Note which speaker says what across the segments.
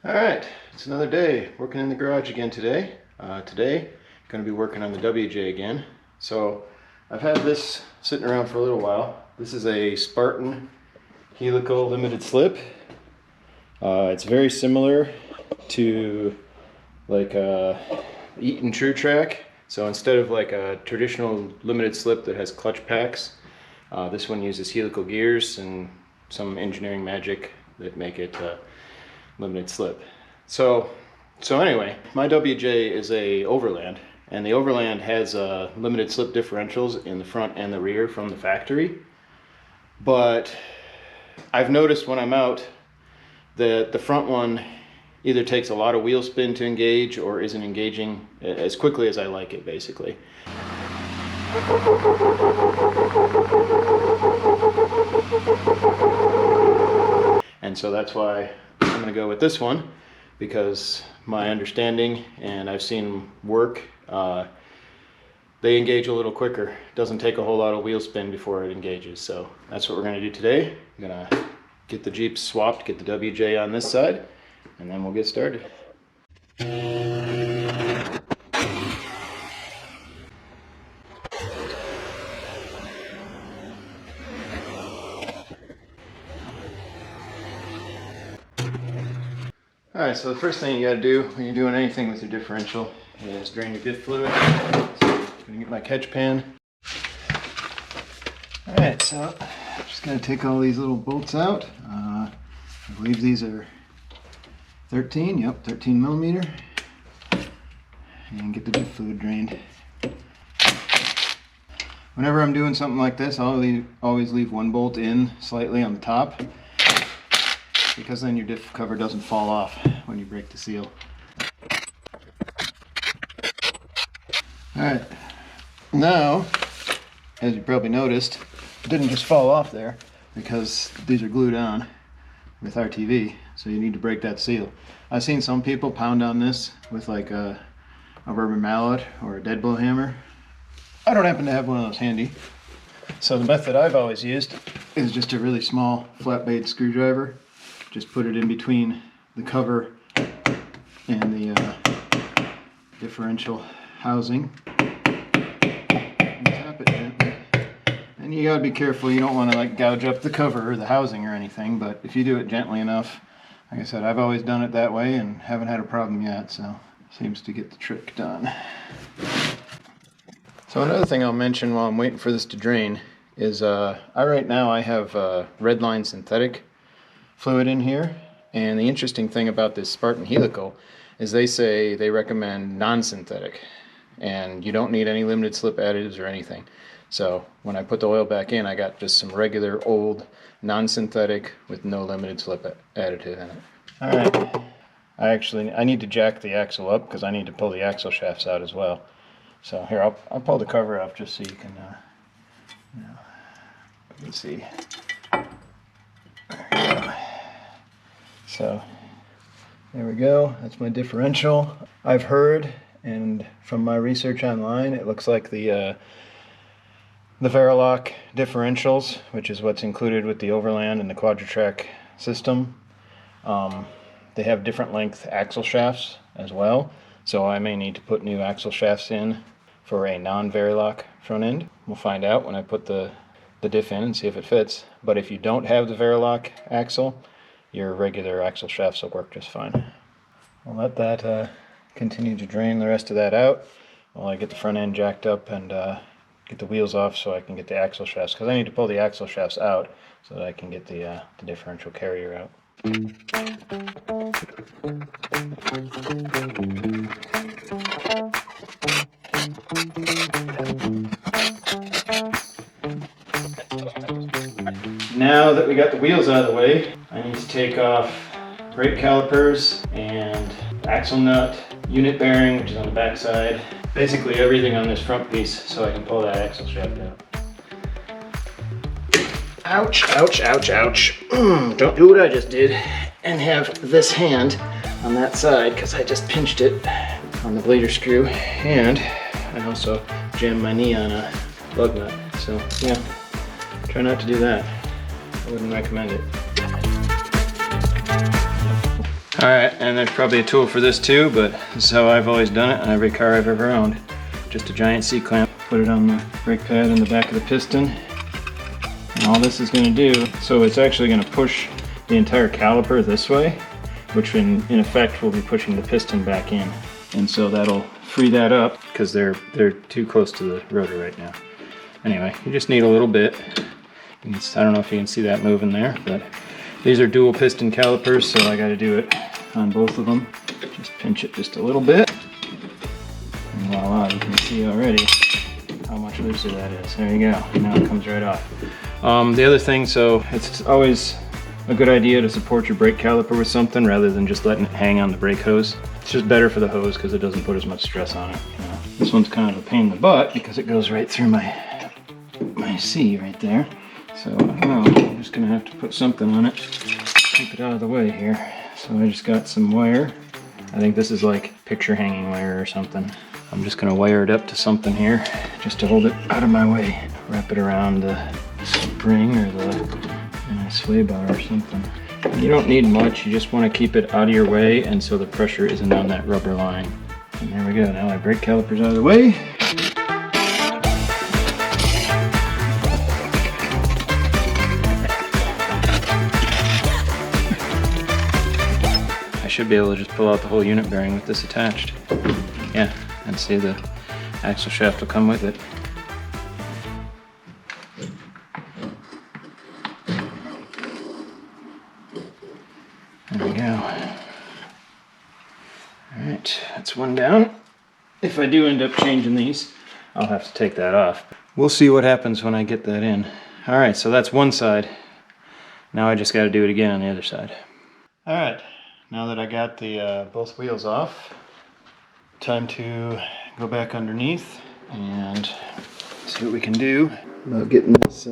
Speaker 1: Alright, it's another day working in the garage again today. Today, I'm going to be working on the WJ again. So, I've had this sitting around for a little while. This is a Spartan Helical limited slip. It's very similar to like a Eaton Truetrac. So instead of like a traditional limited slip that has clutch packs, this one uses helical gears and some engineering magic that make it limited slip. So anyway, my WJ is a Overland, and the Overland has limited slip differentials in the front and the rear from the factory. But I've noticed when I'm out that the front one either takes a lot of wheel spin to engage or isn't engaging as quickly as I like it, basically. And so that's why I'm going to go with this one, because my understanding, and I've seen work, they engage a little quicker. It doesn't take a whole lot of wheel spin before it engages. So that's what we're going to do today. I'm going to get the Jeep swapped, get the WJ on this side, and then we'll get started. Alright, so the first thing you got to do when you're doing anything with your differential is drain your diff fluid. So I'm going to get my catch pan. Alright, so I'm just going to take all these little bolts out. I believe these are 13 millimeter. And get the diff fluid drained. Whenever I'm doing something like this, I'll always leave one bolt in slightly on the top, because then your diff cover doesn't fall off when you break the seal. Alright, now, as you probably noticed, it didn't just fall off there because these are glued on with RTV, so you need to break that seal. I've seen some people pound on this with like a rubber mallet or a dead blow hammer. I don't happen to have one of those handy. So the method I've always used is just a really small flat blade screwdriver. Just put it in between the cover and the differential housing. And tap it gently. And you gotta be careful, you don't want to like gouge up the cover or the housing or anything, but if you do it gently enough, like I said, I've always done it that way and haven't had a problem yet, so seems to get the trick done. So another thing I'll mention while I'm waiting for this to drain is right now I have red line synthetic fluid in here, and the interesting thing about this Spartan Helical is they say they recommend non-synthetic, and you don't need any limited slip additives or anything. So when I put the oil back in, I got just some regular old non-synthetic with no limited slip additive in it. Alright, I need to jack the axle up because I need to pull the axle shafts out as well. So here, I'll pull the cover off just so you can you can see. There we go. So there we go, that's my differential. I've heard, and from my research online, it looks like the vari-lok differentials, which is what's included with the Overland and the Quadra-Drive system, they have different length axle shafts as well. So I may need to put new axle shafts in for a non-vari-lok front end. We'll find out when I put the diff in and see if it fits. But if you don't have the vari-lok axle, your regular axle shafts will work just fine. I'll let that continue to drain the rest of that out while I get the front end jacked up and get the wheels off so I can get the axle shafts, because I need to pull the axle shafts out so that I can get the differential carrier out. Now that we got the wheels out of the way, I need to take off brake calipers and axle nut, unit bearing, which is on the back side, basically everything on this front piece so I can pull that axle shaft out. Ouch, ouch, ouch, ouch. Don't do what I just did and have this hand on that side, because I just pinched it on the bleeder screw, and I also jammed my knee on a lug nut. So yeah, try not to do that. I wouldn't recommend it. Alright, and there's probably a tool for this too, but this is how I've always done it on every car I've ever owned. Just a giant C-clamp. Put it on the brake pad in the back of the piston. And all this is going to do, so it's actually going to push the entire caliper this way, which in effect will be pushing the piston back in. And so that'll free that up because they're too close to the rotor right now. Anyway, you just need a little bit. I don't know if you can see that moving there, but these are dual piston calipers, so I got to do it on both of them. Just pinch it just a little bit. And voila, you can see already how much looser that is. There you go. Now it comes right off. The other thing, so it's always a good idea to support your brake caliper with something rather than just letting it hang on the brake hose. It's just better for the hose because it doesn't put as much stress on it. You know, this one's kind of a pain in the butt because it goes right through my C right there. So I don't know, I'm just gonna have to put something on it, keep it out of the way here. So I just got some wire. I think this is like picture hanging wire or something. I'm just gonna wire it up to something here just to hold it out of my way. Wrap it around the spring or the sway bar or something. You don't need much, you just want to keep it out of your way and so the pressure isn't on that rubber line. And there we go, now my brake caliper's out of the way. I should be able to just pull out the whole unit bearing with this attached. Yeah, and see the axle shaft will come with it. There we go. Alright, that's one down. If I do end up changing these, I'll have to take that off. We'll see what happens when I get that in. Alright, so that's one side. Now I just got to do it again on the other side. Alright, now that I got the both wheels off, time to go back underneath and see what we can do about getting this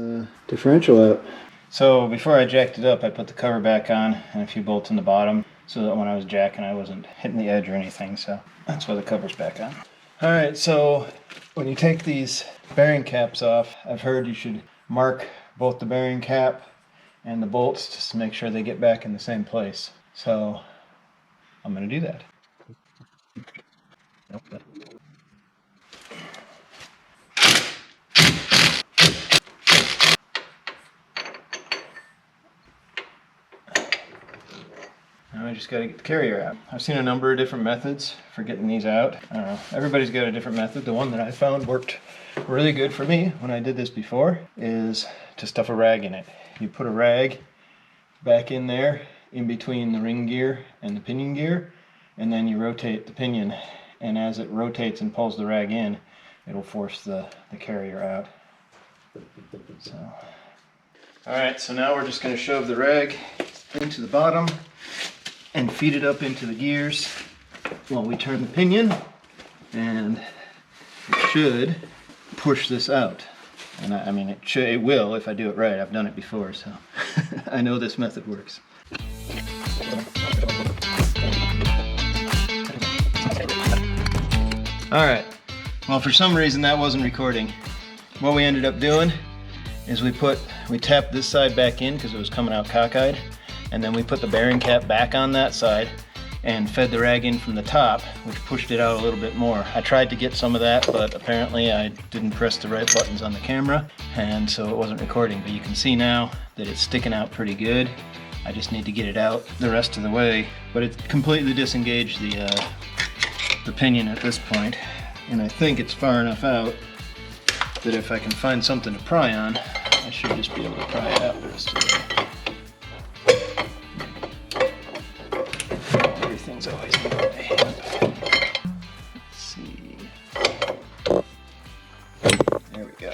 Speaker 1: differential out. So before I jacked it up, I put the cover back on and a few bolts in the bottom so that when I was jacking I wasn't hitting the edge or anything, so that's why the cover's back on. Alright, so when you take these bearing caps off, I've heard you should mark both the bearing cap and the bolts just to make sure they get back in the same place. So I'm going to do that. Now I just got to get the carrier out. I've seen a number of different methods for getting these out. I don't know, everybody's got a different method. The one that I found worked really good for me when I did this before is to stuff a rag in it. You put a rag back in there in between the ring gear and the pinion gear, and then you rotate the pinion, and as it rotates and pulls the rag in, it'll force the carrier out. So, alright, so now we're just going to shove the rag into the bottom and feed it up into the gears while we turn the pinion, and it should push this out. And I mean, it will if I do it right. I've done it before, so I know this method works. Alright, well, for some reason that wasn't recording. What we ended up doing is we tapped this side back in because it was coming out cockeyed, and then we put the bearing cap back on that side and fed the rag in from the top, which pushed it out a little bit more. I tried to get some of that, but apparently I didn't press the right buttons on the camera, and so it wasn't recording. But you can see now that it's sticking out pretty good. I just need to get it out the rest of the way, but it completely disengaged the pinion at this point, and I think it's far enough out that if I can find something to pry on, I should just be able to pry it out the rest of the way. Everything's always in the way. Let's see. There we go.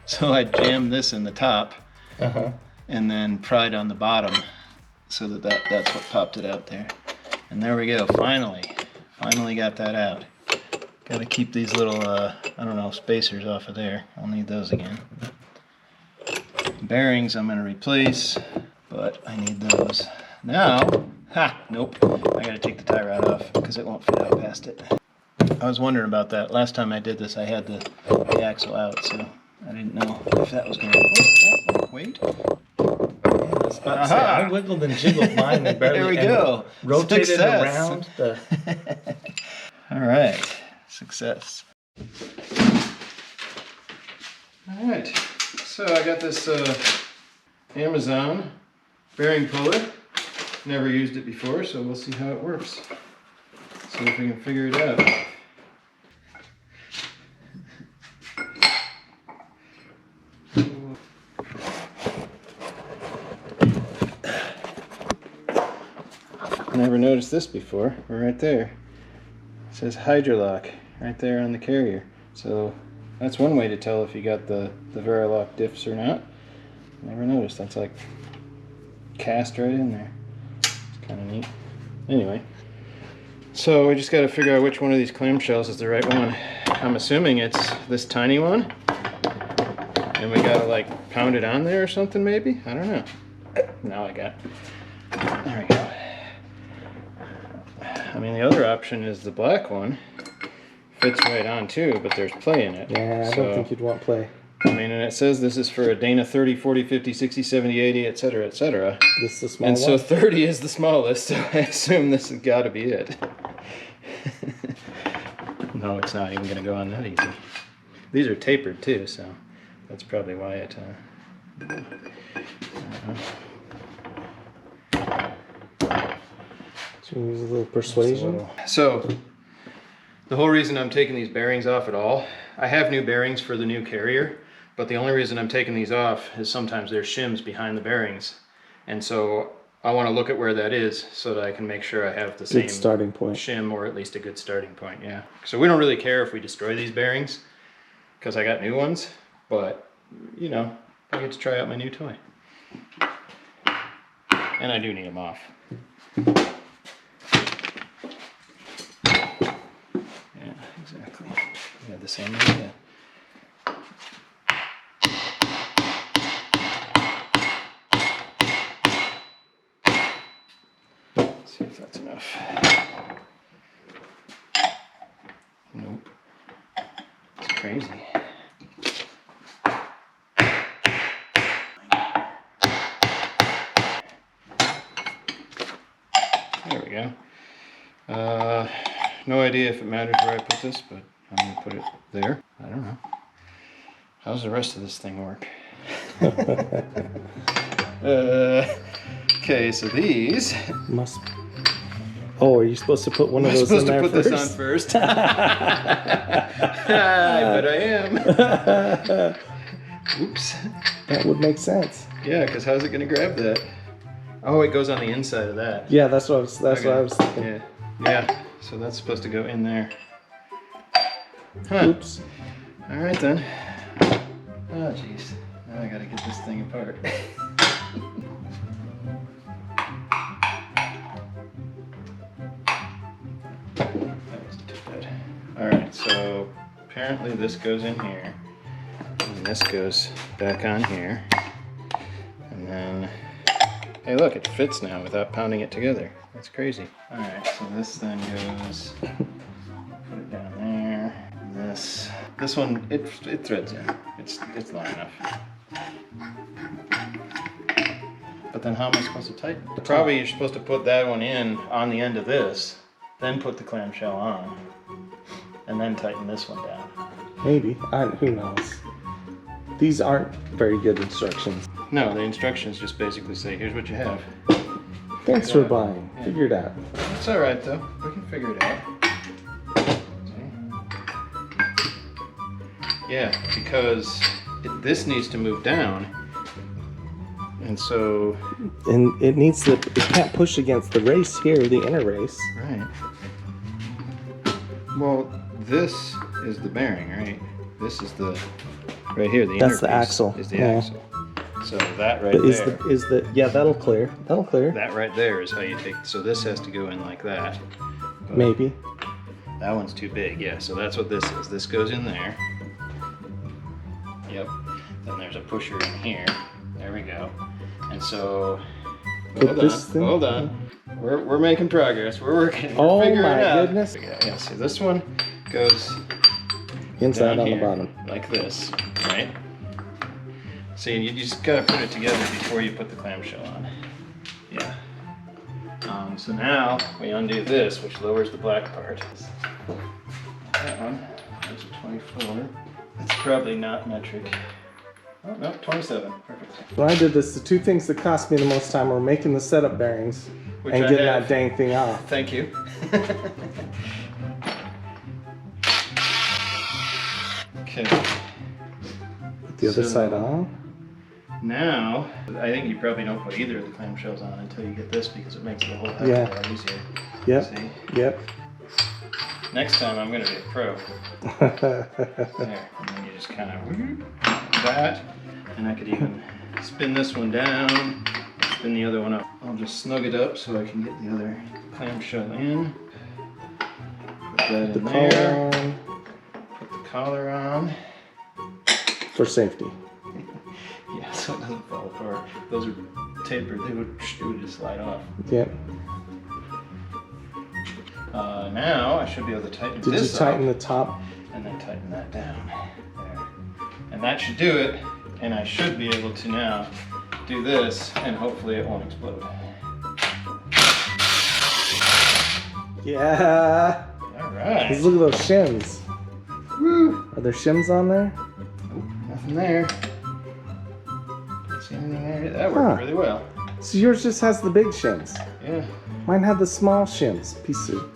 Speaker 1: So I jammed this in the top, and then pried on the bottom so that's what popped it out there. And there we go, finally got that out. Got to keep these little, I don't know, spacers off of there. I'll need those again. Bearings I'm going to replace, but I need those. Now, nope, I got to take the tie rod off because it won't fit out past it. I was wondering about that. Last time I did this, I had the axle out, so I didn't know if that was going to... Oh, wait. Yeah,
Speaker 2: was about to say, I wiggled and jiggled mine and barely
Speaker 1: There we go.
Speaker 2: rotated
Speaker 1: Success.
Speaker 2: around the...
Speaker 1: All right, success. All right, so I got this Amazon bearing puller. Never used it before, so we'll see how it works. See if we can figure it out. Never noticed this before. We're right there. It says vari-lock right there on the carrier. So that's one way to tell if you got the vari-lock diffs or not. Never noticed. That's like cast right in there. It's kind of neat. Anyway, so we just got to figure out which one of these clamshells is the right one. I'm assuming it's this tiny one. And we got to like pound it on there or something maybe? I don't know. Now I got... There we go. I mean, the other option is the black one. Fits right on too, but there's play in it.
Speaker 2: Yeah, I don't think you'd want play.
Speaker 1: I mean, and it says this is for a Dana 30, 40, 50, 60, 70, 80, etc., etc.
Speaker 2: This is the small
Speaker 1: and
Speaker 2: one?
Speaker 1: So 30 is the smallest, so I assume this has got to be it. No, it's not even going to go on that easy. These are tapered too, so that's probably why it...
Speaker 2: So use a little persuasion.
Speaker 1: So the whole reason I'm taking these bearings off at all, I have new bearings for the new carrier, but the only reason I'm taking these off is sometimes there's shims behind the bearings. And so I want to look at where that is so that I can make sure I have the same
Speaker 2: starting point
Speaker 1: shim, or at least a good starting point, yeah. So we don't really care if we destroy these bearings because I got new ones, but you know, I get to try out my new toy. And I do need them off. Exactly. We had the same idea. Let's see if that's enough. Nope. It's crazy. There we go. No idea if it matters where I put this, but I'm going to put it there. I don't know. How's the rest of this thing work? Okay, so these...
Speaker 2: Must... Oh, are you supposed to put one of those in there first?
Speaker 1: I'm supposed to put this on first. I bet I am. Oops.
Speaker 2: That would make sense.
Speaker 1: Yeah, because how's it going to grab that? Oh, it goes on the inside of that.
Speaker 2: Yeah, that's what I was thinking.
Speaker 1: Yeah. Yeah. So that's supposed to go in there. Huh.
Speaker 2: Oops.
Speaker 1: All right then. Oh jeez. Now I gotta get this thing apart. That wasn't too bad. All right. So apparently this goes in here, and this goes back on here, and then. Hey, look! It fits now without pounding it together. That's crazy. All right, so this then goes, put it down there. And this one, it threads in. It's long enough. But then how am I supposed to tighten? Probably you're supposed to put that one in on the end of this, then put the clamshell on, and then tighten this one down.
Speaker 2: Maybe. Who knows? These aren't very good instructions.
Speaker 1: No, the instructions just basically say, here's what you have.
Speaker 2: Thanks for buying. Yeah. Figure it out.
Speaker 1: It's all right though. We can figure it out. Yeah, because this needs to move down, and so.
Speaker 2: And it needs to. It can't push against the race here, the inner race.
Speaker 1: Right. Well, this is the bearing, right? This is the right here. The
Speaker 2: That's
Speaker 1: inner
Speaker 2: the
Speaker 1: piece
Speaker 2: axle.
Speaker 1: is the
Speaker 2: Yeah.
Speaker 1: axle. So that right
Speaker 2: But
Speaker 1: there.
Speaker 2: yeah, that'll clear. That'll clear.
Speaker 1: That right there is how you take. So this has to go in like that. But
Speaker 2: maybe.
Speaker 1: That one's too big. Yeah. So that's what this is. This goes in there. Yep. Then there's a pusher in here. There we go. And so. Hold on. We're making progress. We're working. We're figuring it out.
Speaker 2: Goodness.
Speaker 1: Yeah. So this one goes
Speaker 2: inside
Speaker 1: down
Speaker 2: on
Speaker 1: here,
Speaker 2: the bottom,
Speaker 1: like this, right? See, you just gotta put it together before you put the clamshell on. Yeah. So now we undo this, which lowers the black part. That one, there's a 24. It's probably not metric. Oh, no, 27. Perfect.
Speaker 2: When I did this, the two things that cost me the most time were making the setup bearings
Speaker 1: Which
Speaker 2: and
Speaker 1: I
Speaker 2: getting
Speaker 1: have.
Speaker 2: that dang thing off.
Speaker 1: Thank you. Okay.
Speaker 2: Put the other side on.
Speaker 1: Now, I think you probably don't put either of the clamshells on until you get this because it makes the whole heck
Speaker 2: Yeah.
Speaker 1: of a lot easier.
Speaker 2: Yep.
Speaker 1: See?
Speaker 2: Yep.
Speaker 1: Next time I'm going to be a pro. There. And then you just kind of that. And I could even spin this one down, spin the other one up. I'll just snug it up so I can get the other clamshell in. Put that in there.
Speaker 2: On.
Speaker 1: Put the collar on.
Speaker 2: For safety.
Speaker 1: Yeah, so it doesn't fall apart. Those are tapered. It would just slide off.
Speaker 2: Yep.
Speaker 1: Now I should be able to tighten
Speaker 2: Did
Speaker 1: this
Speaker 2: you tighten
Speaker 1: up,
Speaker 2: the top?
Speaker 1: and then tighten that down. There. And that should do it. And I should be able to now do this, and hopefully it won't explode.
Speaker 2: Yeah.
Speaker 1: All right.
Speaker 2: Let's look at those shims.
Speaker 1: Woo.
Speaker 2: Are there shims on there?
Speaker 1: Nope, nothing there. See anything there? That worked really well.
Speaker 2: So yours just has the big shims.
Speaker 1: Yeah.
Speaker 2: Mine had the small shims. Piece of.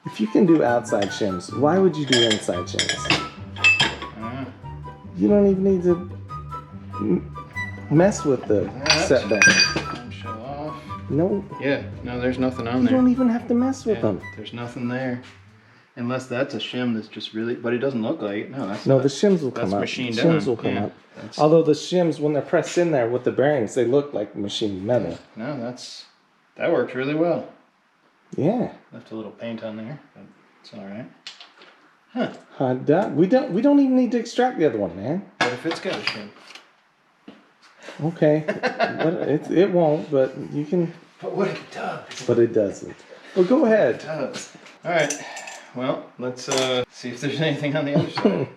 Speaker 2: If you can do outside shims, why would you do inside shims? You don't even need to mess with the set bearings.
Speaker 1: Clamshell off.
Speaker 2: No,
Speaker 1: Yeah. No, there's nothing on
Speaker 2: you
Speaker 1: there.
Speaker 2: don't even have to mess with
Speaker 1: Yeah,
Speaker 2: them.
Speaker 1: there's nothing there. Unless that's a shim that's just really, but it doesn't look like it. No, that's
Speaker 2: No,
Speaker 1: not,
Speaker 2: the shims will come
Speaker 1: that's
Speaker 2: up.
Speaker 1: machined
Speaker 2: Shims
Speaker 1: down.
Speaker 2: will come
Speaker 1: Yeah,
Speaker 2: up.
Speaker 1: that's-
Speaker 2: Although the shims, when they're pressed in there with the bearings, they look like machined metal.
Speaker 1: No, that worked really well.
Speaker 2: Yeah.
Speaker 1: Left a little paint on there, but it's all right.
Speaker 2: We don't even need to extract the other one, man.
Speaker 1: What if it's got a shim?
Speaker 2: Okay. It won't, but you can.
Speaker 1: But what if it does?
Speaker 2: But it doesn't. Well, go ahead.
Speaker 1: It does. All right. Well, let's see if there's anything on the other side.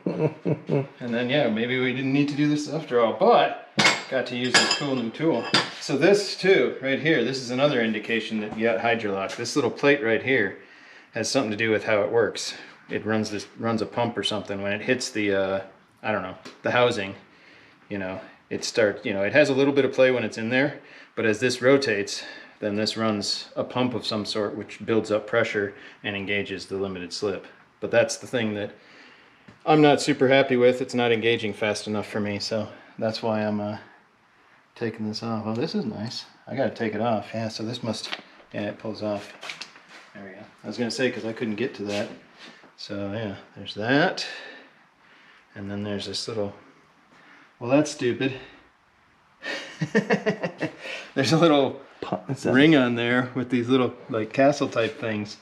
Speaker 1: And then, yeah, maybe we didn't need to do this after all, but got to use this cool new tool. So this too, right here, this is another indication that you got hydrolock. This little plate right here has something to do with how it works. It runs a pump or something. When it hits the, I don't know, the housing, you know, it has a little bit of play when it's in there, but as this rotates, then this runs a pump of some sort which builds up pressure and engages the limited slip. But that's the thing that I'm not super happy with. It's not engaging fast enough for me, so that's why I'm taking this off. Oh, this is nice. I gotta take it off. Yeah, so this must, yeah, it pulls off. There we go. I was gonna say, because I couldn't get to that. So yeah, there's that. And then there's this little, well, that's stupid. There's a little ring on there with these little like castle type things.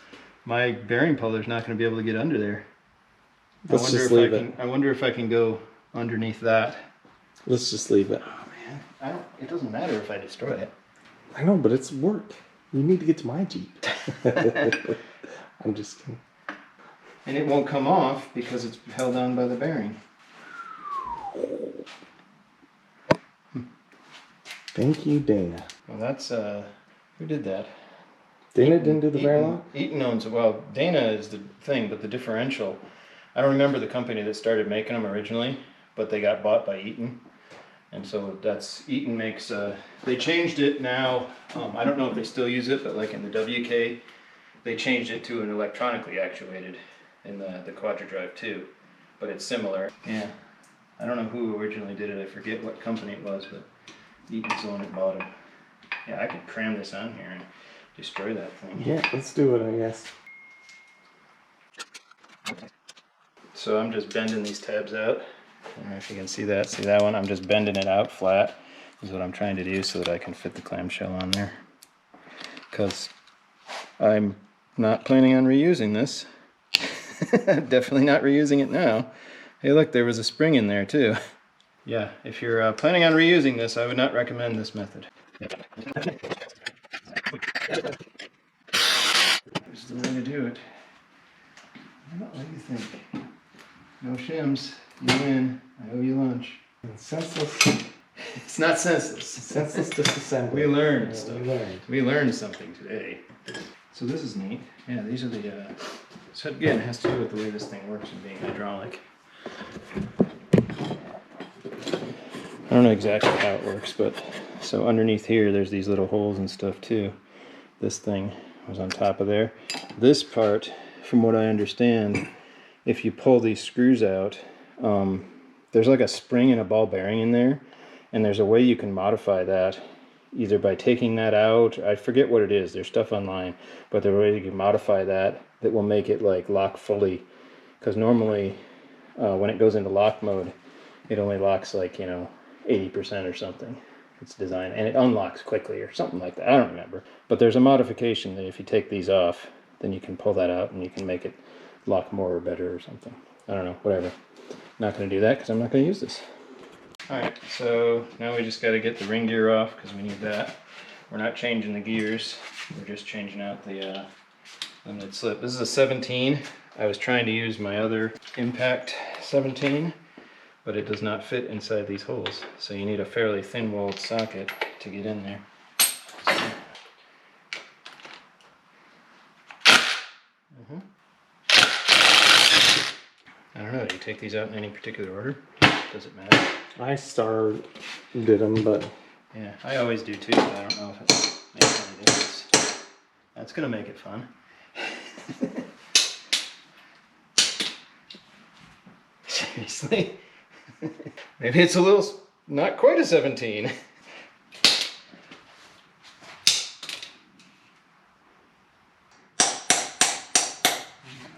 Speaker 1: My bearing puller's not going to be able to get under there.
Speaker 2: Let's just leave it.
Speaker 1: I wonder if I can go underneath that.
Speaker 2: Let's just leave it.
Speaker 1: Oh man, it doesn't matter if I destroy it.
Speaker 2: I know, but it's work. You need to get to my Jeep. I'm just kidding.
Speaker 1: And it won't come off because it's held on by the bearing.
Speaker 2: Thank you, Dana.
Speaker 1: Well, that's who did that?
Speaker 2: Dana didn't do the vari-lok?
Speaker 1: Eaton owns it. Well, Dana is the thing, but the Differential, I don't remember the company that started making them originally, but they got bought by Eaton. And so Eaton makes, they changed it now. I don't know if they still use it, but like in the WK, they changed it to an electronically actuated in the Quadra-Drive too. But it's similar. Yeah. I don't know who originally did it. I forget what company it was, but Eaton's the one that bought it. Yeah, I could cram this on here and destroy that thing.
Speaker 2: Yeah, let's do it, I guess.
Speaker 1: So I'm just bending these tabs out. I don't know if you can see that. See that one? I'm just bending it out flat is what I'm trying to do so that I can fit the clamshell on there. Because I'm not planning on reusing this. Definitely not reusing it now. Hey look, there was a spring in there too. Yeah, if you're planning on reusing this, I would not recommend this method. This is the way to do it. What do you think? No shims. You win. I owe you lunch. not senseless.
Speaker 2: Senseless disassembly.
Speaker 1: We learned
Speaker 2: Yeah,
Speaker 1: stuff.
Speaker 2: we learned.
Speaker 1: We learned something today. So this is neat. Yeah, these are the, so again, it has to do with the way this thing works and being hydraulic. I don't know exactly how it works, but so underneath here, there's these little holes and stuff too. This thing was on top of there. This part, from what I understand, if you pull these screws out, there's like a spring and a ball bearing in there, and there's a way you can modify that, either by taking that out. I forget what it is. There's stuff online, but there's a way you can modify that will make it like lock fully. Because normally, when it goes into lock mode, it only locks like 80% or something. It's designed, and it unlocks quickly or something like that. I don't remember. But there's a modification that if you take these off, then you can pull that out and you can make it lock more or better or something. I don't know, whatever. Not going to do that because I'm not going to use this. Alright, so now we just got to get the ring gear off because we need that. We're not changing the gears. We're just changing out the limited slip. This is a 17. I was trying to use my other Impact 17. But it does not fit inside these holes. So you need a fairly thin-walled socket to get in there. I don't know, do you take these out in any particular order? Does it matter?
Speaker 2: I did them, but...
Speaker 1: Yeah, I always do too, but I don't know if it makes any difference. That's gonna make it fun. Seriously? Maybe it's a little, not quite a 17.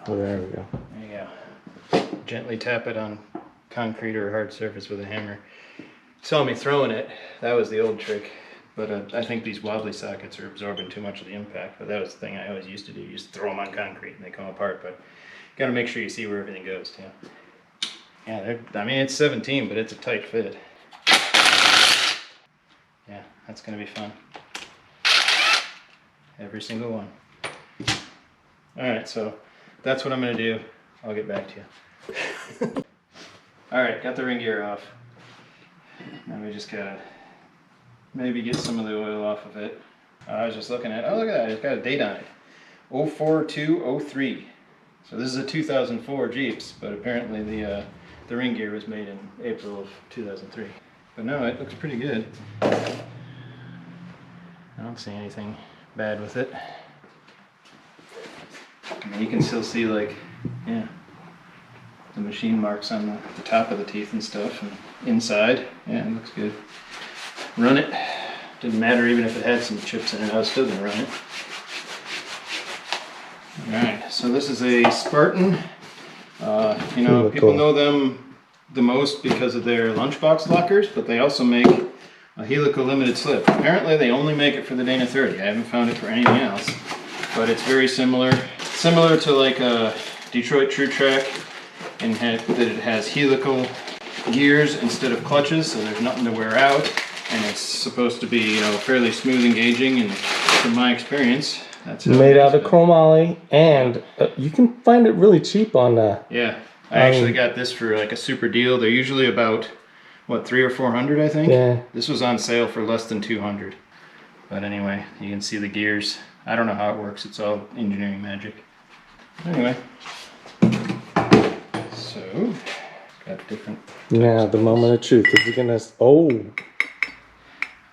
Speaker 2: Oh, there we go.
Speaker 1: There you go. Gently tap it on concrete or a hard surface with a hammer. You saw me throwing it. That was the old trick. But I think these wobbly sockets are absorbing too much of the impact. But that was the thing I always used to do. You just throw them on concrete and they come apart. But you got to make sure you see where everything goes too. Yeah, I mean, it's 17, but it's a tight fit. Yeah, that's going to be fun. Every single one. Alright, so that's what I'm going to do. I'll get back to you. Alright, got the ring gear off. Now we just got to maybe get some of the oil off of it. I was just looking at, oh look at that, it's got a date on it. 04203. So this is a 2004 Jeeps, but apparently the ring gear was made in April of 2003. But no, it looks pretty good. I don't see anything bad with it. I mean, you can still see like, yeah, the machine marks on the top of the teeth and stuff, and inside, yeah, it looks good. Run it. Didn't matter even if it had some chips in it, I was still gonna run it. Alright, so this is a Spartan. You know, people know them the most because of their lunchbox lockers, but they also make a helical limited slip. Apparently they only make it for the Dana 30. I haven't found it for anything else, but it's very similar to like a Detroit Truetrac, in that it has helical gears instead of clutches, so there's nothing to wear out, and it's supposed to be, you know, fairly smooth engaging, and from my experience, that's how
Speaker 2: made out of chromoly, and you can find it really cheap on
Speaker 1: yeah, I actually got this for like a super deal. They're usually about what, $300 or $400, I think.
Speaker 2: Yeah. This
Speaker 1: was on sale for less than $200. But anyway, you can see the gears. I don't know how it works. It's all engineering magic. Anyway, so got different.
Speaker 2: Now the moment of truth. Is he gonna? Oh,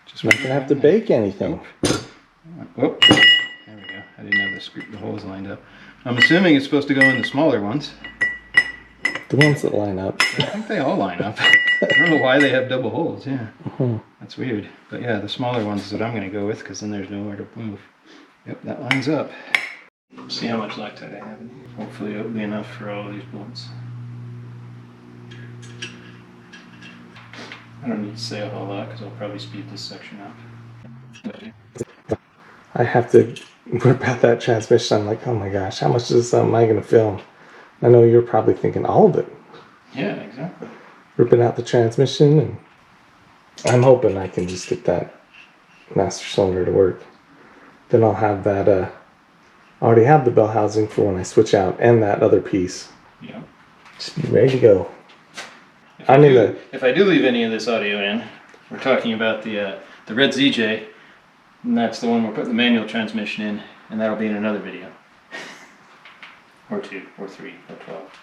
Speaker 1: Just
Speaker 2: not gonna have to bake anything.
Speaker 1: Oh, there we go. I didn't have the holes lined up. I'm assuming it's supposed to go in the smaller ones.
Speaker 2: The ones that line up.
Speaker 1: I think they all line up. I don't know why they have double holes. Yeah, That's weird. But yeah, the smaller ones is what I'm going to go with, because then there's nowhere to move. Yep, that lines up. See how much Loctite I have in here. Hopefully it'll be enough for all of these bolts. I don't need to say a whole lot because I'll probably speed this section up.
Speaker 2: I have to rip out that transmission. I'm like, oh my gosh, how much of this am I going to film? I know you're probably thinking all of it.
Speaker 1: Yeah, exactly.
Speaker 2: Ripping out the transmission, and I'm hoping I can just get that master cylinder to work. Then I'll have that, I already have the bell housing for when I switch out, and that other piece.
Speaker 1: Yeah.
Speaker 2: Just be ready to go.
Speaker 1: If I do leave any of this audio in, we're talking about the red ZJ, and that's the one we're putting the manual transmission in, and that'll be in another video. Or 2, or 3, or 12.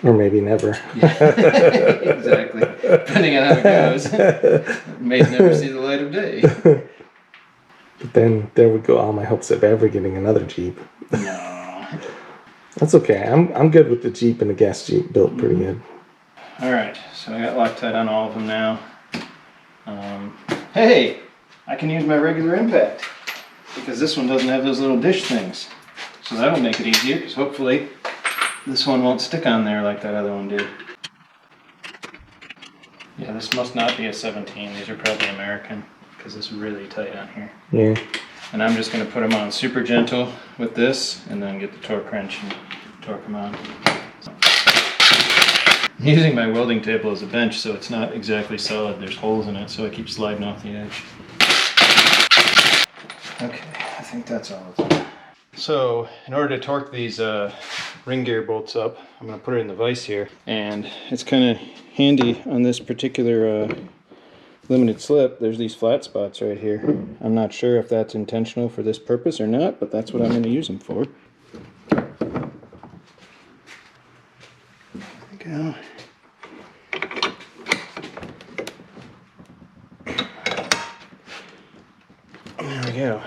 Speaker 2: Or maybe never.
Speaker 1: Exactly. Depending on how it goes. It may never see the light of day.
Speaker 2: But then there would go all my hopes of ever getting another Jeep.
Speaker 1: No.
Speaker 2: That's okay. I'm good with the Jeep and the gas Jeep built pretty good.
Speaker 1: Alright, so I got Loctite on all of them now. Hey! I can use my regular impact. Because this one doesn't have those little dish things. So that'll make it easier, because hopefully this one won't stick on there like that other one did. Yeah, this must not be a 17. These are probably American, because it's really tight on here.
Speaker 2: Yeah.
Speaker 1: And I'm just going to put them on super gentle with this, and then get the torque wrench and torque them on. I'm using my welding table as a bench, so it's not exactly solid. There's holes in it, so I keep sliding off the edge. Okay, I think that's all of them. So, in order to torque these ring gear bolts up, I'm going to put it in the vise here. And it's kind of handy on this particular limited slip. There's these flat spots right here. I'm not sure if that's intentional for this purpose or not, but that's what I'm going to use them for. There we go. There we go.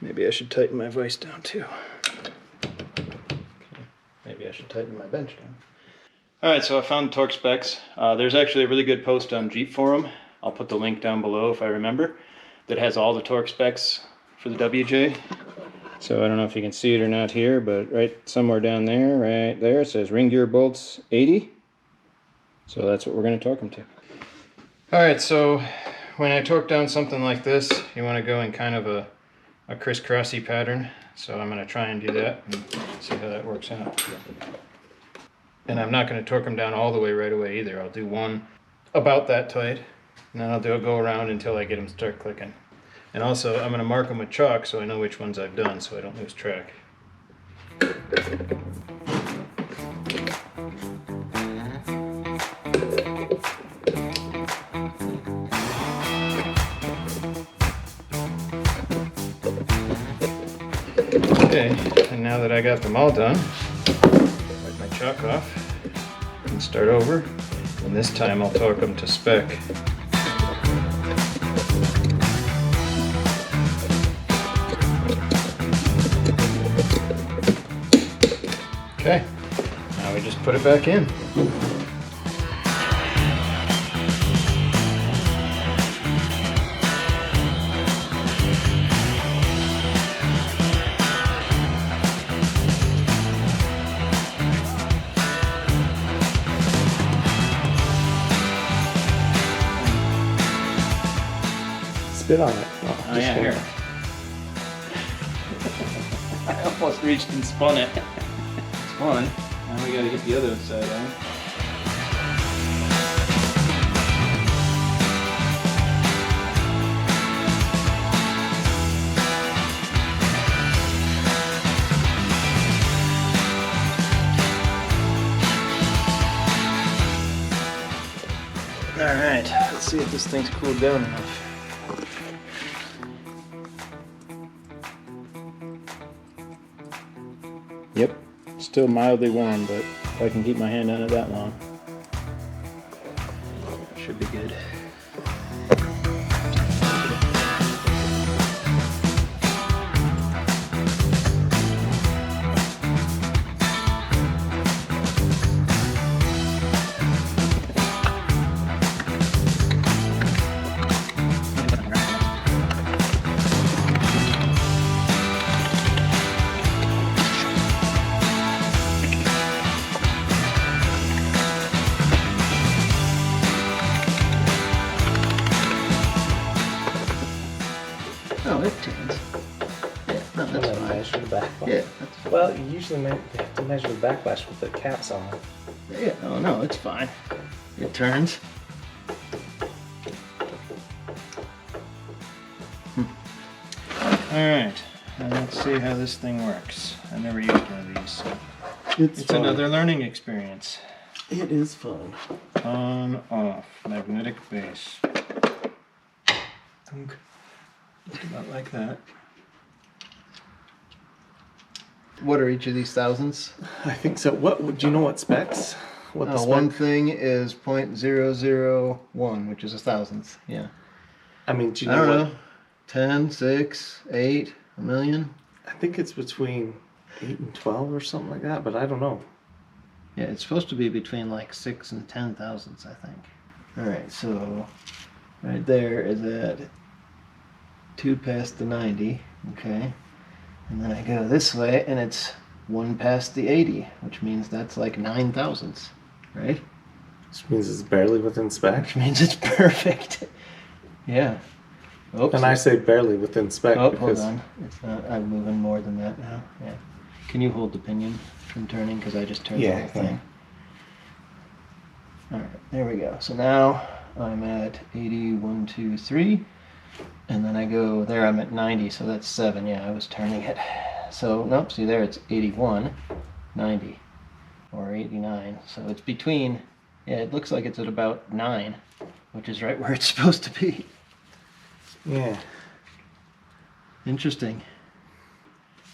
Speaker 1: Maybe I should tighten my vise down too. Okay. Maybe I should tighten my bench down. Alright, so I found the torque specs. There's actually a really good post on Jeep Forum. I'll put the link down below if I remember. That has all the torque specs for the WJ. So I don't know if you can see it or not here, but right somewhere down there, right there, it says ring gear bolts 80. So that's what we're going to torque them to. Alright, so when I torque down something like this, you want to go in kind of a crisscrossy pattern. So I'm going to try and do that and see how that works out. And I'm not going to torque them down all the way right away either. I'll do one about that tight, and then I'll go around until I get them to start clicking. And also, I'm going to mark them with chalk so I know which ones I've done so I don't lose track. Okay, and now that I got them all done, wipe my chalk off and start over. And this time I'll torque them to spec. Okay, now we just put it back in.
Speaker 2: Spit on it.
Speaker 1: Oh yeah, here. I almost reached and spun it. It's fun. Now we gotta get the other side on. Alright, let's see if this thing's cooled down enough. Yep, still mildly warm, but if I can keep my hand on it that long, should be good. Oh, it turns. Yeah, no, that's fine.
Speaker 2: Measure the backlash.
Speaker 1: Yeah, that's fine.
Speaker 2: Well, you usually have to measure the backlash with the caps on.
Speaker 1: Yeah, oh no, it's fine. It turns. Alright, let's see how this thing works. I've never used one of these, so it's another learning experience.
Speaker 2: It is fun.
Speaker 1: On, off, magnetic base. Just about like that. What are each of these thousandths?
Speaker 2: I think so. What do you know? What specs? What the spec?
Speaker 1: One thing is 0.001, which is a thousandth. Yeah.
Speaker 2: I mean, do you
Speaker 1: I
Speaker 2: know
Speaker 1: don't
Speaker 2: what?
Speaker 1: know. 10, 6, 8, a million.
Speaker 2: I think it's between 8 and 12 or something like that, but I don't know.
Speaker 1: Yeah, it's supposed to be between like 6 and 10 thousandths, I think. All right, so right there is at 2 past the 90. Okay. And then I go this way, and it's 1 past the 80, which means that's like 9 thousandths, right?
Speaker 2: Which means it's barely within spec.
Speaker 1: Which means it's perfect. Yeah. Oops.
Speaker 2: And I say barely within spec
Speaker 1: Oh,
Speaker 2: because
Speaker 1: hold on. It's not. I'm moving more than that now. Yeah. Can you hold the pinion from turning? Because I just turned the whole thing. All right, there we go. So now I'm at 80, 1, 2, 3. And then I go there, I'm at 90, so that's 7. Yeah, I was turning it. So, nope, see there, it's 81, 90, or 89. So it's between, yeah, it looks like it's at about 9, which is right where it's supposed to be.
Speaker 2: yeah.
Speaker 1: Interesting.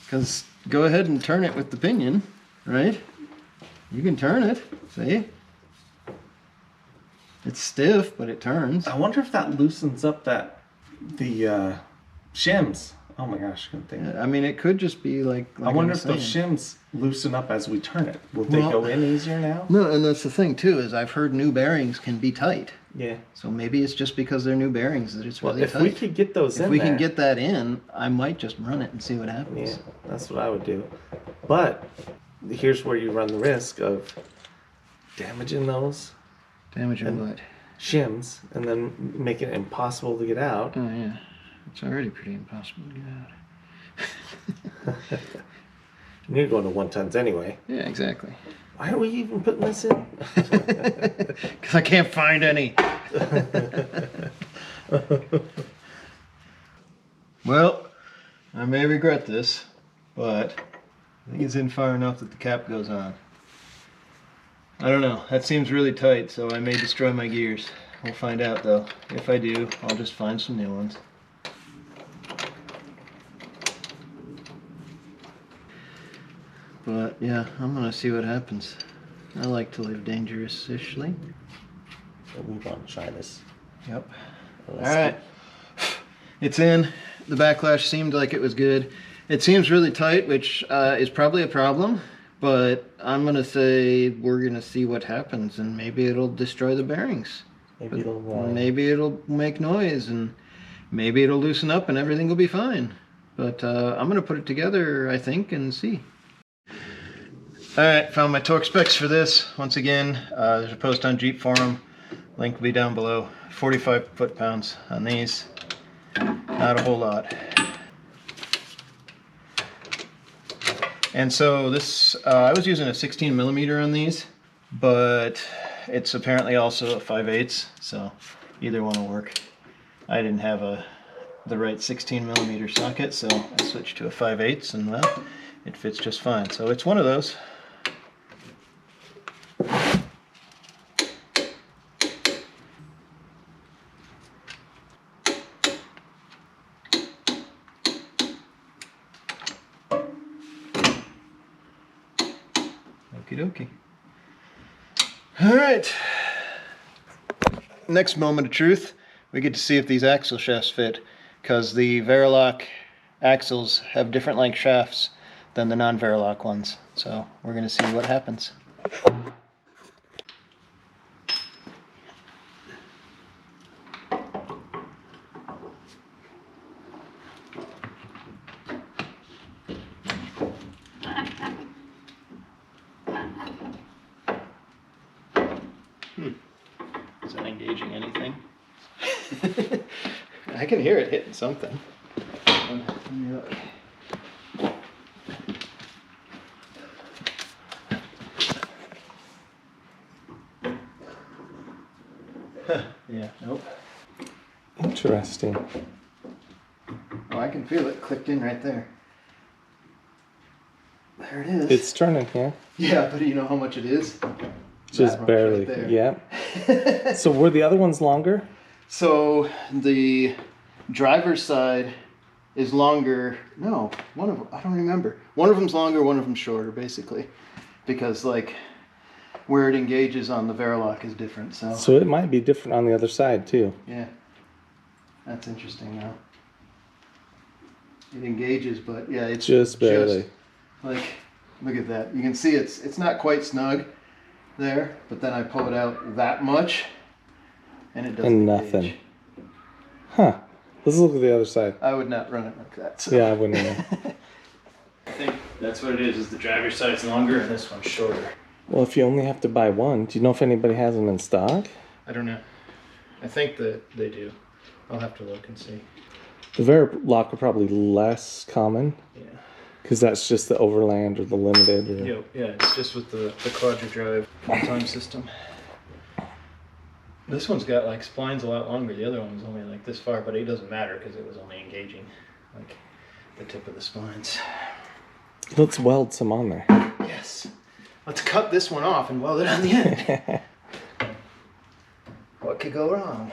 Speaker 1: Because go ahead and turn it with the pinion, right? You can turn it, see? It's stiff, but it turns.
Speaker 2: I wonder if that loosens up the shims. Oh my gosh, I couldn't think.
Speaker 1: I mean, it could just be like
Speaker 2: I wonder
Speaker 1: was
Speaker 2: if those
Speaker 1: saying.
Speaker 2: shims loosen up as we turn it. Will they go in easier now?
Speaker 1: No, and that's the thing too, is I've heard new bearings can be tight.
Speaker 2: Yeah.
Speaker 1: So maybe it's just because they're new bearings that it's
Speaker 2: Well,
Speaker 1: really
Speaker 2: if
Speaker 1: tight.
Speaker 2: we could get those in
Speaker 1: If we
Speaker 2: there,
Speaker 1: can get that in, I might just run it and see what happens.
Speaker 2: yeah, that's what I would do. But here's where you run the risk of damaging those
Speaker 1: Damaging what?
Speaker 2: shims and then make it impossible to get out.
Speaker 1: Oh yeah. It's already pretty impossible to get out.
Speaker 2: And you're going to 1 tons anyway.
Speaker 1: Yeah, exactly.
Speaker 2: Why are we even putting this in?
Speaker 1: Because I can't find any. Well, I may regret this, but I think it's in far enough that the cap goes on. I don't know. That seems really tight, so I may destroy my gears. We'll find out though. If I do, I'll just find some new ones. But yeah, I'm gonna see what happens. I like to live dangerously.
Speaker 2: So we want to try this.
Speaker 1: Yep.
Speaker 2: Well,
Speaker 1: All right. It's in. The backlash seemed like it was good. It seems really tight, which is probably a problem, but I'm gonna say we're gonna see what happens, and maybe it'll destroy the bearings. Maybe it'll make noise, and maybe it'll loosen up, and everything will be fine. But I'm gonna put it together, I think, and see. All right, found my torque specs for this. Once again, there's a post on Jeep Forum. Link will be down below. 45 foot-pounds on these. Not a whole lot. And so this, I was using a 16 millimeter on these, but it's apparently also a 5/8, so either one will work. I didn't have the right 16 millimeter socket, so I switched to a 5/8, and well, it fits just fine. So it's one of those. Okie dokie. All right. Next moment of truth, we get to see if these axle shafts fit, because the vari-lok axles have different length shafts than the non-vari-lok ones. So we're going to see what happens. Is that engaging anything? I can hear it hitting something. Let me look. Yeah, nope.
Speaker 2: Interesting.
Speaker 1: Oh, I can feel it clicked in right there. There it is.
Speaker 2: It's turning here.
Speaker 1: Yeah, but do you know how much it is?
Speaker 2: Just
Speaker 1: That much
Speaker 2: barely.
Speaker 1: right there.
Speaker 2: Yeah. So were the other ones longer?
Speaker 1: So the driver's side is longer. No, one of them, I don't remember. One of them's longer, one of them's shorter, basically. Because like where it engages on the vari-lok is different.
Speaker 2: So it might be different on the other side too.
Speaker 1: Yeah, that's interesting now. It engages, but yeah, it's
Speaker 2: Just barely.
Speaker 1: Like, look at that. You can see it's not quite snug there, but then I pull it out that much, and it doesn't
Speaker 2: And nothing.
Speaker 1: engage.
Speaker 2: Huh. Let's look at the other side.
Speaker 1: I would not run it like that. So.
Speaker 2: Yeah, I wouldn't either.
Speaker 1: I think that's what it is the driver's side's longer and this one's shorter.
Speaker 2: Well, if you only have to buy one, do you know if anybody has them in stock?
Speaker 1: I don't know. I think that they do. I'll have to look and see.
Speaker 2: The vari-lok are probably less common.
Speaker 1: Yeah.
Speaker 2: Because that's just the Overland or the Limited. Or...
Speaker 1: Yeah, it's just with the Quadra-Drive full-time system. This one's got like splines a lot longer. The other one was only like this far, but it doesn't matter because it was only engaging like the tip of the splines.
Speaker 2: Let's weld some on there.
Speaker 1: Yes. Let's cut this one off and weld it on the end. What could go wrong?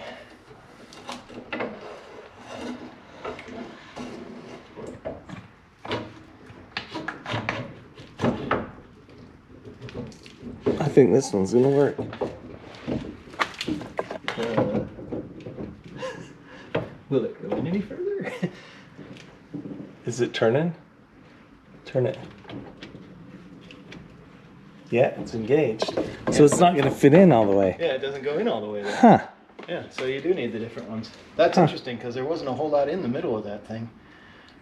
Speaker 2: I think this one's gonna work.
Speaker 1: Will it go in any further?
Speaker 2: Is it turning? Turn it. Yeah, it's engaged. So it's not gonna fit in all the way.
Speaker 1: Yeah, it doesn't go in all the way there.
Speaker 2: Huh.
Speaker 1: Yeah, so you do need the different ones. That's interesting because there wasn't a whole lot in the middle of that thing.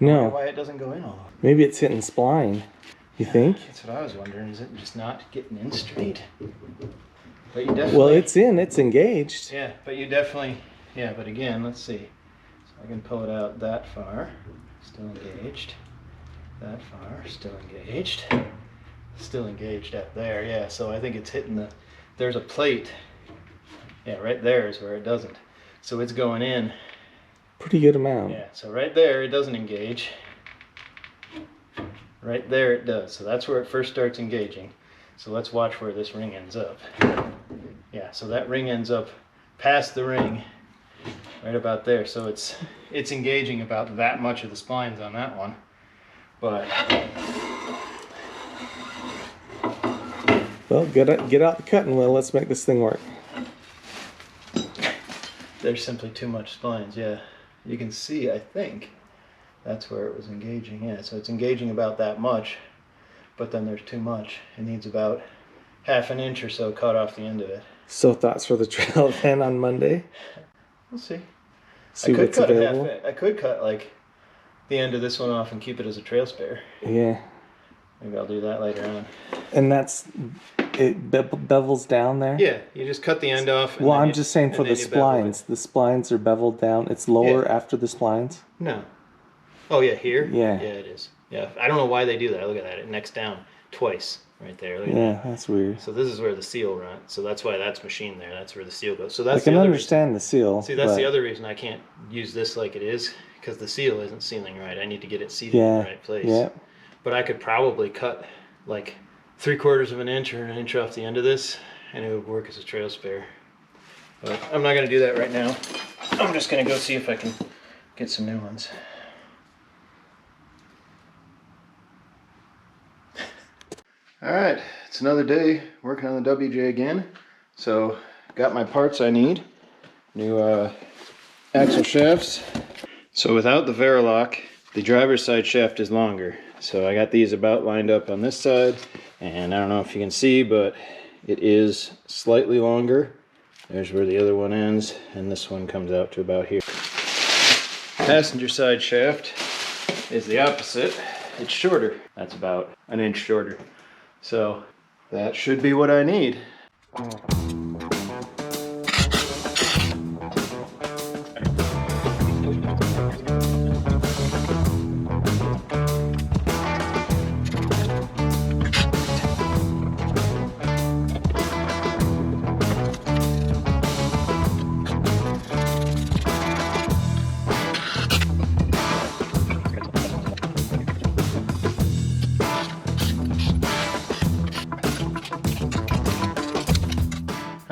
Speaker 1: I wonder
Speaker 2: No.
Speaker 1: why it doesn't go in all the way.
Speaker 2: Maybe it's hitting spline. You think?
Speaker 1: That's what I was wondering. Is it just not getting in straight? But you definitely.
Speaker 2: Well, it's in. It's engaged.
Speaker 1: Yeah, but you definitely. Yeah, but again, let's see. So I can pull it out that far. Still engaged. That far. Still engaged. Still engaged up there. Yeah, so I think it's hitting the. There's a plate. Yeah, right there is where it doesn't. So it's going in.
Speaker 2: Pretty good amount.
Speaker 1: Yeah, so right there it doesn't engage. Right there it does. So that's where it first starts engaging. So let's watch where this ring ends up. Yeah, so that ring ends up past the ring, right about there. So it's engaging about that much of the splines on that one. But
Speaker 2: Well, get out the cutting wheel. Let's make this thing work.
Speaker 1: there's simply too much splines. Yeah, you can see, I think, that's where it was engaging. Yeah, so it's engaging about that much, but then there's too much. It needs about half an inch or so cut off the end of it.
Speaker 2: So thoughts for the trail then on Monday?
Speaker 1: We'll see.
Speaker 2: See
Speaker 1: I could
Speaker 2: what's
Speaker 1: cut
Speaker 2: available.
Speaker 1: I could cut like the end of this one off and keep it as a trail spare.
Speaker 2: Yeah.
Speaker 1: Maybe I'll do that later on.
Speaker 2: And it bevels down there?
Speaker 1: Yeah, you just cut the end off.
Speaker 2: Well, I'm just saying for the splines. The splines are beveled down. It's lower after the splines?
Speaker 1: No. Oh, yeah, here?
Speaker 2: Yeah.
Speaker 1: Yeah, it is. Yeah, I don't know why they do that. Look at that. It necks down twice right there. Look at
Speaker 2: Yeah,
Speaker 1: that.
Speaker 2: that's weird.
Speaker 1: So this is where the seal runs. So that's why that's machined there. That's where the seal goes. So
Speaker 2: I
Speaker 1: that's
Speaker 2: can
Speaker 1: the other
Speaker 2: understand the seal.
Speaker 1: reason. See, that's
Speaker 2: but
Speaker 1: the other reason I can't use this like it is, because the seal isn't sealing right. I need to get it seated in the right place.
Speaker 2: Yeah.
Speaker 1: But I could probably cut like 3/4 of an inch or an inch off the end of this, and it would work as a trail spare. But I'm not going to do that right now. I'm just going to go see if I can get some new ones. All right, it's another day working on the WJ again. So got my parts I need. New axle shafts. So without the vari-lok, the driver's side shaft is longer. So I got these about lined up on this side, and I don't know if you can see, but it is slightly longer. There's where the other one ends, and this one comes out to about here. Passenger side shaft is the opposite. It's shorter. That's about an inch shorter. So that should be what I need.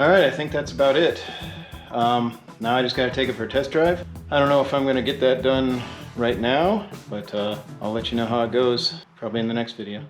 Speaker 1: All right, I think that's about it. Now I just gotta take it for a test drive. I don't know if I'm gonna get that done right now, but I'll let you know how it goes probably in the next video.